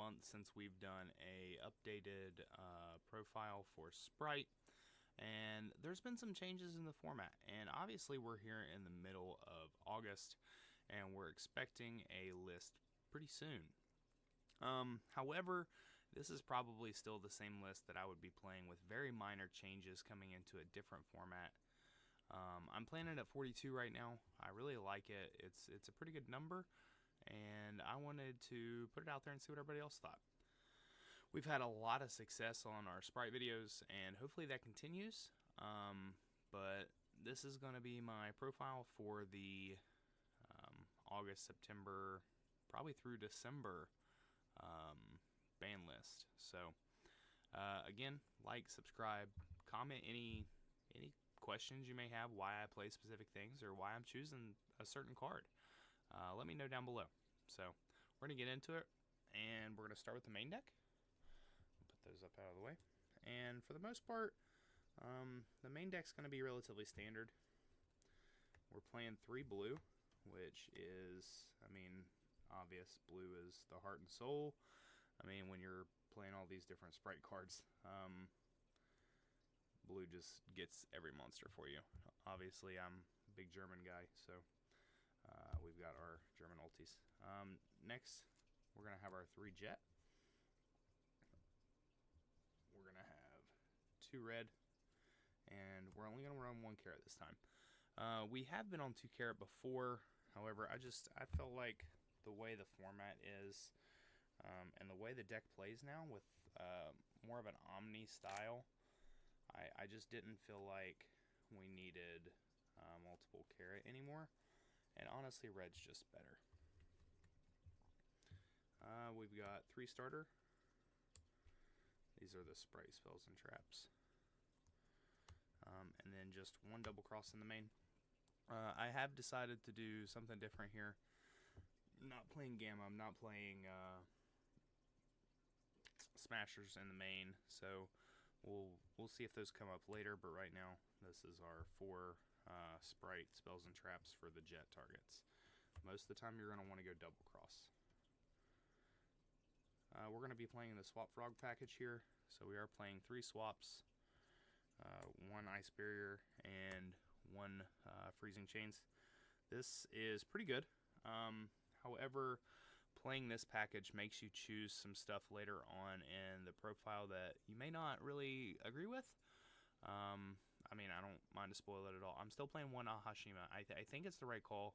month since we've done a updated profile for Spright, and there's been some changes in the format, and obviously we're here in the middle of August and we're expecting a list pretty soon. However, this is probably still the same list that I would be playing with very minor changes coming into a different format. I'm playing it at 42 right now. I really like it. It's a pretty good number, and I wanted to put it out there and see what everybody else thought. We've had a lot of success on our Spright videos, and hopefully that continues. But this is going to be my profile for the August, September, probably through December ban list. So again, like, subscribe, comment any questions you may have, why I play specific things or why I'm choosing a certain card. Let me know down below. So we're gonna get into it, and we're gonna start with the main deck. Put those up out of the way, and for the most part, the main deck's gonna be relatively standard. We're playing 3 blue, which is, I mean, obvious. Blue is the heart and soul. I mean, when you're playing all these different Spright cards, blue just gets every monster for you. Obviously, I'm a big German guy, so we've got our German ultis. Next, we're going to have our 3 jet. We're going to have 2 red, and we're only going to run 1 carrot this time. We have been on 2 carrot before. However, I felt like the way the format is, and the way the deck plays now with more of an Omni style, I just didn't feel like we needed multiple carrot anymore, and honestly red's just better. We've got 3 starter. These are the Spright spells and traps, and then just 1 double cross in the main. I have decided to do something different here. Not playing Gamma, I'm not playing Smashers in the main, so we'll see if those come up later, but right now this is our 4 Spright spells and traps for the jet targets. Most of the time you're going to want to go double cross. We're going to be playing the Swap Frog package here, so we are playing 3 swaps, 1 Ice Barrier, and 1 Freezing Chains. This is pretty good. However, playing this package makes you choose some stuff later on in the profile that you may not really agree with. I mean, I don't mind to spoil it at all. I'm still playing 1 Ahashima. I think it's the right call.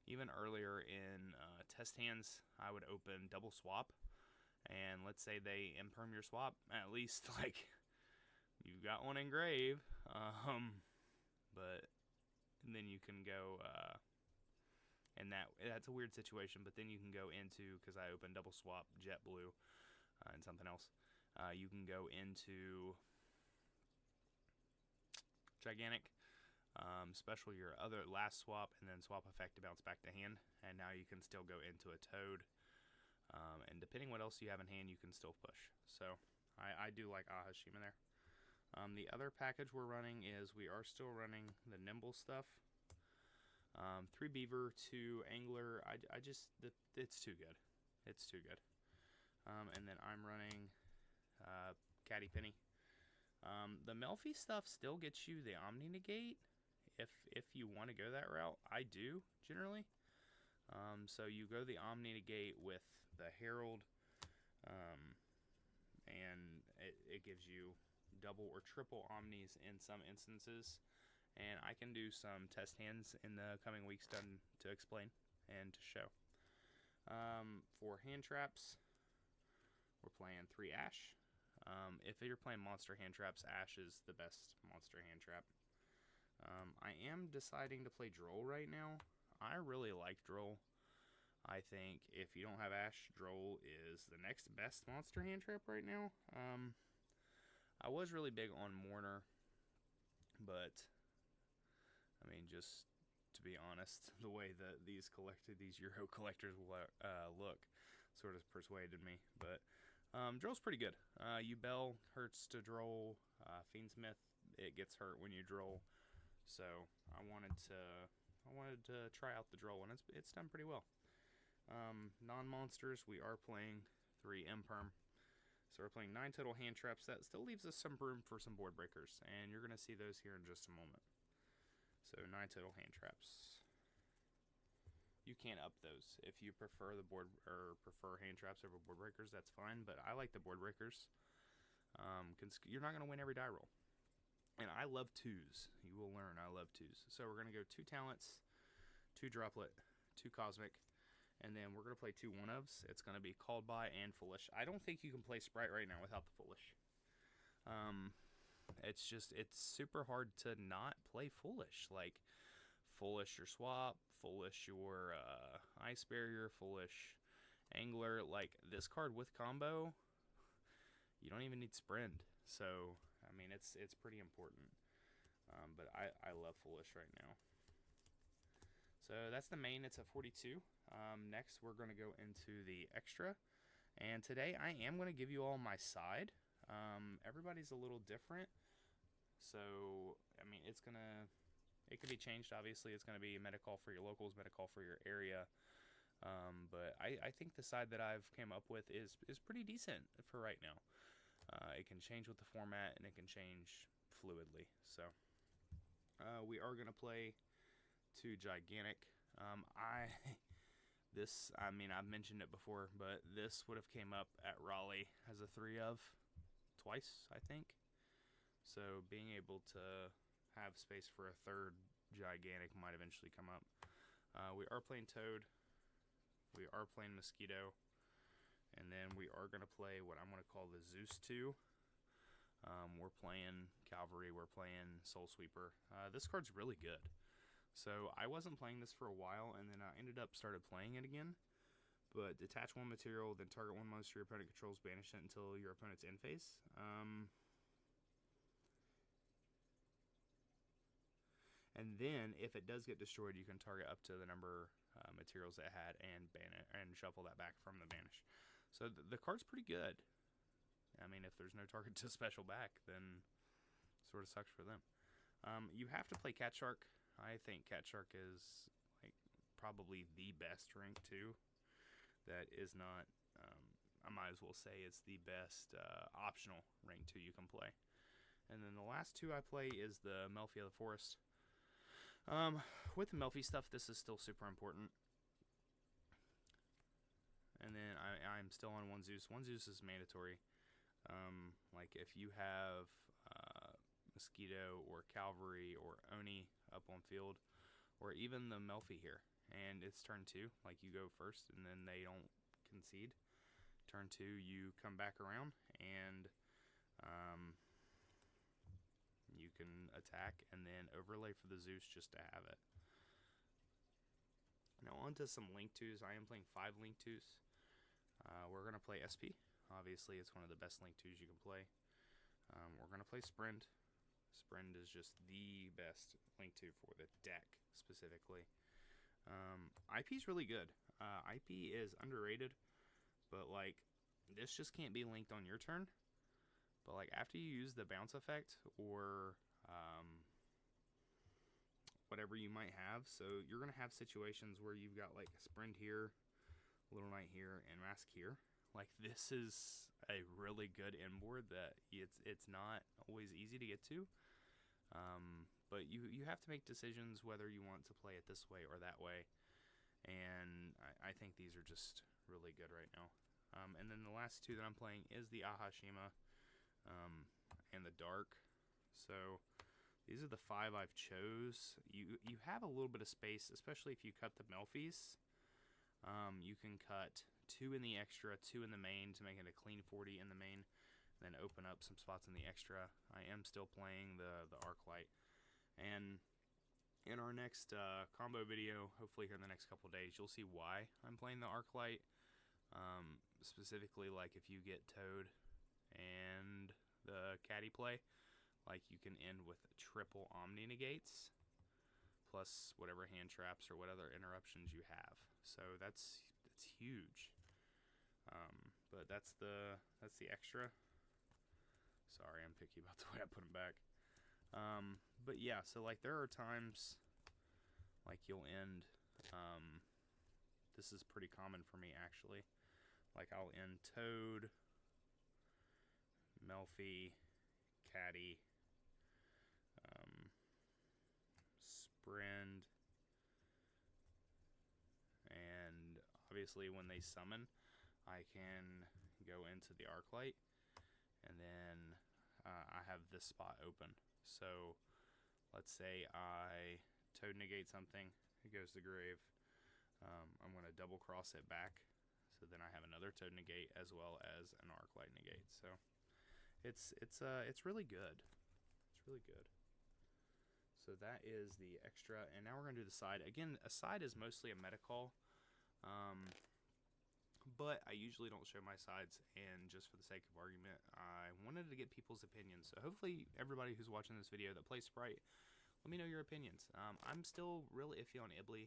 Even earlier in test hands, I would open double swap, and let's say they imperm your swap. At least, like, you've got 1 engrave. But then you can go... and that's a weird situation, but then you can go into, because I opened double swap jet blue and something else, you can go into gigantic, special your other last swap, and then swap effect to bounce back to hand, and now you can still go into a toad, and depending what else you have in hand, you can still push. So I do like Ahashima there. The other package we're running is, we are still running the nimble stuff. 3 beaver, 2 angler. It's too good. It's too good. And then I'm running Caddy Penny. The Melfi stuff still gets you the Omni negate if you want to go that route. I do generally. So you go the Omni negate with the Herald, and it gives you double or triple Omnis in some instances. And I can do some test hands in the coming weeks to explain and to show. For hand traps, we're playing 3 Ash. If you're playing monster hand traps, Ash is the best monster hand trap. I am deciding to play Droll right now. I really like Droll. I think if you don't have Ash, Droll is the next best monster hand trap right now. I was really big on Mourner, but... I mean, just to be honest, the way that these Euro collectors look sort of persuaded me. But Droll's pretty good. Ubel hurts to Droll. Fiendsmith, it gets hurt when you Droll. So I wanted to try out the Droll, and it's done pretty well. Non-monsters, we are playing 3 imperm. So we're playing 9 total hand traps. That still leaves us some room for some board breakers, and you're going to see those here in just a moment. So 9 total hand traps. You can up those if you prefer the board or prefer hand traps over board breakers. That's fine, but I like the board breakers. You're not going to win every die roll, and I love 2s. You will learn I love 2s. So we're going to go 2 talents, 2 droplet, 2 cosmic, and then we're going to play 2 1-ofs. It's going to be Called By and Foolish. I don't think you can play Spright right now without the Foolish. It's super hard to not play Foolish. Like, Foolish your swap, Foolish your Ice Barrier, Foolish Angler. Like, this card with combo, you don't even need Sprint. So, I mean, it's pretty important. But I love Foolish right now. So that's the main. It's at 42. Next, we're going to go into the extra. And today, I am going to give you all my side. Everybody's a little different. So, I mean, it could be changed, obviously. It's going to be Metacall for your locals, Metacall for your area. But I think the side that I've came up with is pretty decent for right now. It can change with the format, and it can change fluidly. So, we are going to play 2 gigantic. I've mentioned it before, but this would have came up at Raleigh as a 3 of twice, I think. So being able to have space for a 3rd gigantic might eventually come up. We are playing Toad. We are playing Mosquito. And then we are going to play what I'm going to call the Zeus 2. We're playing Cavalry. We're playing Soul Sweeper. This card's really good. So I wasn't playing this for a while, and then I started playing it again. But detach 1 material, then target 1 monster your opponent controls, banish it until your opponent's end phase. And then, if it does get destroyed, you can target up to the number materials it had and shuffle that back from the banish. So the card's pretty good. I mean, if there's no target to special back, then it sort of sucks for them. You have to play Cat Shark. I think Cat Shark is like probably the best rank 2. That is not, I might as well say it's the best optional rank 2 you can play. And then the last 2 I play is the Melfi of the Forest. With the Melfi stuff, this is still super important. And then I'm still on 1 Zeus. 1 Zeus is mandatory. Like if you have Mosquito or Cavalry or Oni up on field, or even the Melfi here, and it's turn 2, like you go first and then they don't concede. Turn 2, you come back around and you can attack and then overlay for the Zeus just to have it. Now on to some Link 2s. I am playing 5 Link 2s. We're going to play SP. Obviously, it's one of the best Link 2s you can play. We're going to play Sprint. Sprint is just the best Link 2 for the deck, specifically. IP is really good. IP is underrated, but, like, this just can't be linked on your turn. But, like, after you use the bounce effect or whatever you might have, so you're going to have situations where you've got, like, Sprint here, Little Knight here, and Mask here. Like, this is a really good inboard that it's not always easy to get to. But you have to make decisions whether you want to play it this way or that way. And I think these are just really good right now. And then the last 2 that I'm playing is the Ahashima and the Dark. So these are the 5 I've chose. You have a little bit of space, especially if you cut the Melfis. You can cut 2 in the extra, 2 in the main to make it a clean 40 in the main, then open up some spots in the extra. I am still playing the Arclight. And in our next combo video, hopefully here in the next couple days, you'll see why I'm playing the Arclight. Specifically, like if you get Toad and the Caddy play, like you can end with triple Omni Negates, plus whatever hand traps or what other interruptions you have. So that's huge. But that's the extra. Sorry, I'm picky about the way I put them back. But yeah, so like there are times like you'll end, this is pretty common for me actually. Like I'll end Toad, Melfi, Caddy, Sprint, and obviously when they summon, I can go into the Arclight, and then I have this spot open. So let's say I Toad negate something, it goes to grave. I'm going to double cross it back, so then I have another Toad negate as well as an Arclight negate. So it's really good. It's really good. So that is the extra, and now we're going to do the side. Again, a side is mostly a meta call, but I usually don't show my sides, and just for the sake of argument, I wanted to get people's opinions. So hopefully everybody who's watching this video that plays Spright, let me know your opinions. I'm still really iffy on Ibley.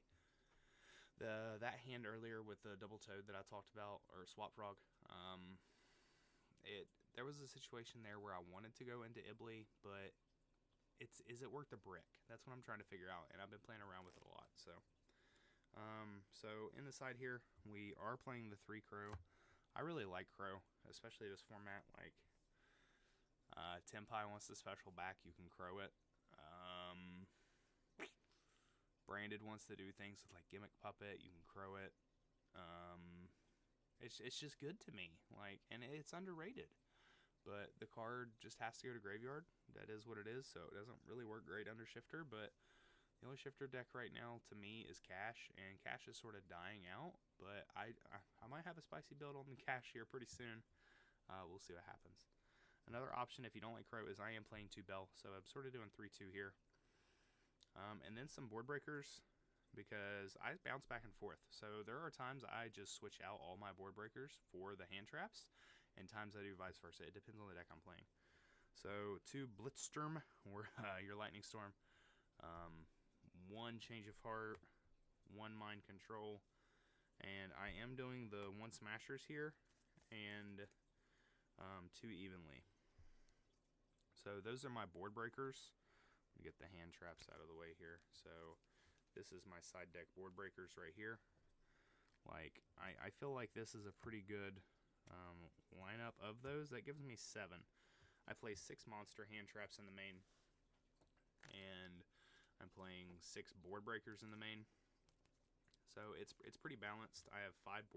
That hand earlier with the double Toad that I talked about, or Swap Frog, there was a situation there where I wanted to go into Ibley, but is it worth the brick? That's what I'm trying to figure out, and I've been playing around with it a lot. So in the side here, we are playing the 3 Crow. I really like Crow, especially this format. Like Tempai wants the special back, you can Crow it. Branded wants to do things with like Gimmick Puppet, you can Crow it. It's just good to me, like, and it's underrated. But the card just has to go to graveyard. That is what it is, so it doesn't really work great under Shifter, but the only Shifter deck right now to me is Cash, and Cash is sort of dying out, but I might have a spicy build on the Cash here pretty soon. We'll see what happens. Another option if you don't like Crow is I am playing 2 Bell, so I'm sort of doing 3-2 here. And then some board breakers, because I bounce back and forth. So there are times I just switch out all my board breakers for the hand traps, and times I do vice versa. It depends on the deck I'm playing. So 2 Blitzstorm, or your Lightning Storm, 1 Change of Heart, 1 Mind Control, and I am doing the 1 Smashers here, and 2 Evenly. So those are my board breakers. Get the hand traps out of the way here. So this is my side deck board breakers right here. Like I feel like this is a pretty good lineup of those. That gives me 7. I play 6 monster hand traps in the main, and I'm playing 6 board breakers in the main. So it's pretty balanced. I have 5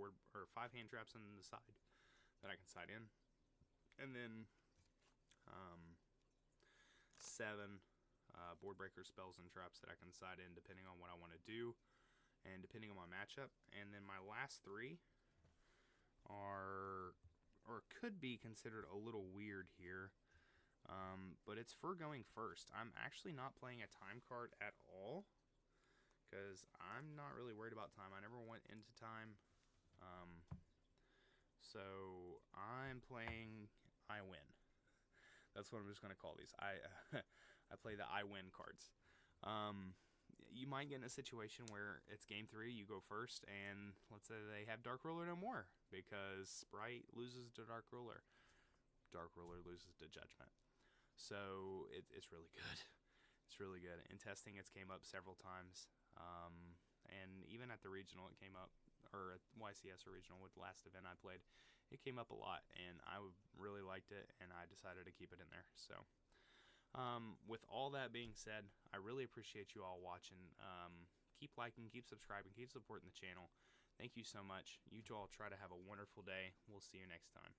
hand traps on the side that I can side in, and then 7 board breaker spells and traps that I can side in depending on what I want to do and depending on my matchup. And then my last 3 are, or could be considered a little weird here, but it's for going first. I'm actually not playing a time card at all, because I'm not really worried about time. I never went into time. So I'm playing I win. That's what I'm just going to call these. I play the I win cards. You might get in a situation where it's game 3, you go first, and let's say they have Dark Ruler no more, because Spright loses to Dark Ruler. Dark Ruler loses to Judgment. So it's really good. It's really good. In testing, it's came up several times. And even at the regional, it came up, or at YCS regional with the last event I played, it came up a lot, and I really liked it, and I decided to keep it in there. So with all that being said, I really appreciate you all watching. Keep liking, keep subscribing, keep supporting the channel. Thank you so much. You two all try to have a wonderful day. We'll see you next time.